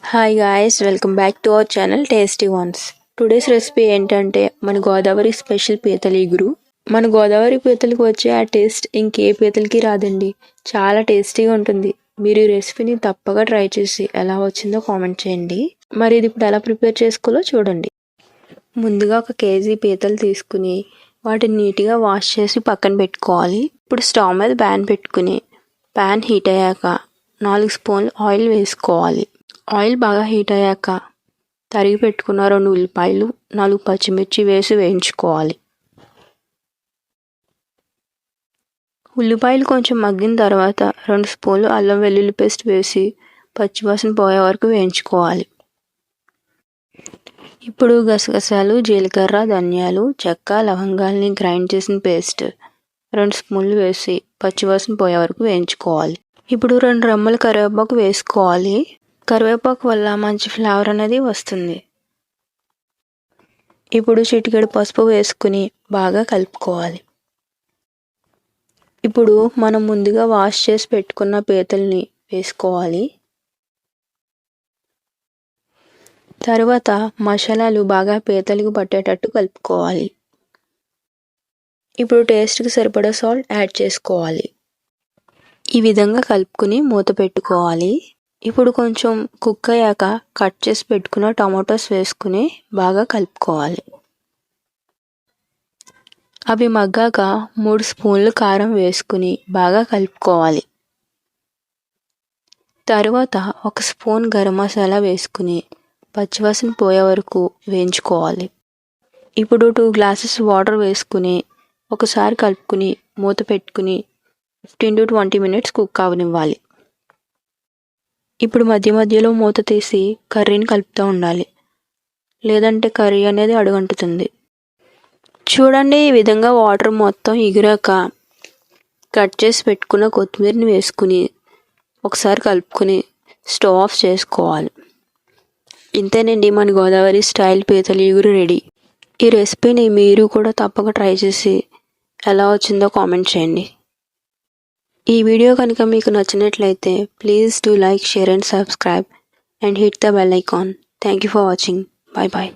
Hi guys, welcome back to our channel tasty once. Today's recipe ఏంటంటే మన Godavari special పీతల ఇగురు. మన గోదావరి పీతలకు వచ్చే ఆ టేస్ట్ ఇంకే పీతలకి రాదండి. చాలా టేస్టీగా ఉంటుంది. మీరు ఈ రెసిపీని తప్పగా ట్రై చేసి ఎలా వచ్చిందో కామెంట్ చేయండి. మరి ఇది ఇప్పుడు ఎలా ప్రిపేర్ చేసుకోవాలో చూడండి. ముందుగా 1 కేజీ పీతలు తీసుకుని వాటిని నీట్గా వాష్ చేసి పక్కన పెట్టుకోవాలి. ఇప్పుడు స్టవ్ మీద ప్యాన్ పెట్టుకుని ప్యాన్ హీట్ అయ్యాక 4 స్పూన్లు ఆయిల్ వేసుకోవాలి. ఆయిల్ బాగా హీట్ అయ్యాక తరిగి పెట్టుకున్న 2 ఉల్లిపాయలు 4 పచ్చిమిర్చి వేసి వేయించుకోవాలి. ఉల్లిపాయలు కొంచెం మగ్గిన తర్వాత 2 స్పూన్లు అల్లం వెల్లుల్లి పేస్ట్ వేసి పచ్చివాసన పోయే వరకు వేయించుకోవాలి. ఇప్పుడు గసగసాలు, జీలకర్ర, ధనియాలు, చెక్క, లవంగాల్ని గ్రైండ్ చేసిన పేస్ట్ 2 స్పూన్లు వేసి పచ్చివాసన పోయే వరకు వేయించుకోవాలి. ఇప్పుడు 2 రెమ్మల కరివేపాకు వేసుకోవాలి. కరివేపాకు వల్ల మంచి ఫ్లేవర్ అనేది వస్తుంది. ఇప్పుడు చిటికెడు పసుపు వేసుకుని బాగా కలుపుకోవాలి. ఇప్పుడు మనం ముందుగా వాష్ చేసి పెట్టుకున్న పీతల్ని వేసుకోవాలి. తర్వాత మసాలాలు బాగా పీతలకు పట్టేటట్టు కలుపుకోవాలి. ఇప్పుడు టేస్ట్కి సరిపడా సాల్ట్ యాడ్ చేసుకోవాలి. ఈ విధంగా కలుపుకుని మూత పెట్టుకోవాలి. ఇప్పుడు కొంచెం కుక్ అయ్యాక కట్ చేసి పెట్టుకున్న టమాటోస్ వేసుకుని బాగా కలుపుకోవాలి. అవి మగ్గాక 3 స్పూన్లు కారం వేసుకుని బాగా కలుపుకోవాలి. తరువాత 1 స్పూన్ గరం మసాలా వేసుకుని పచ్చివాసన పోయే వరకు వేయించుకోవాలి. ఇప్పుడు 2 గ్లాసెస్ వాటర్ వేసుకుని ఒకసారి కలుపుకుని మూత పెట్టుకుని 15 to 20 minutes కుక్ అవనివ్వాలి. ఇప్పుడు మధ్య మధ్యలో మూత తీసి కర్రీని కలుపుతూ ఉండాలి, లేదంటే కర్రీ అనేది అడుగంటుతుంది. చూడండి, ఈ విధంగా వాటర్ మొత్తం ఎగిరాక కట్ చేసి పెట్టుకున్న కొత్తిమీరని వేసుకుని ఒకసారి కలుపుకుని స్టవ్ ఆఫ్ చేసుకోవాలి. ఇంతేనండి, మన గోదావరి స్టైల్ పీతల ఇగురు రెడీ. ఈ రెసిపీని మీరు కూడా తప్పక ట్రై చేసి ఎలా వచ్చిందో కామెంట్ చేయండి. ఈ వీడియో కనుక మీకు నచ్చినట్లయితే please do like, share and subscribe and hit the bell icon. Thank you for watching. Bye bye.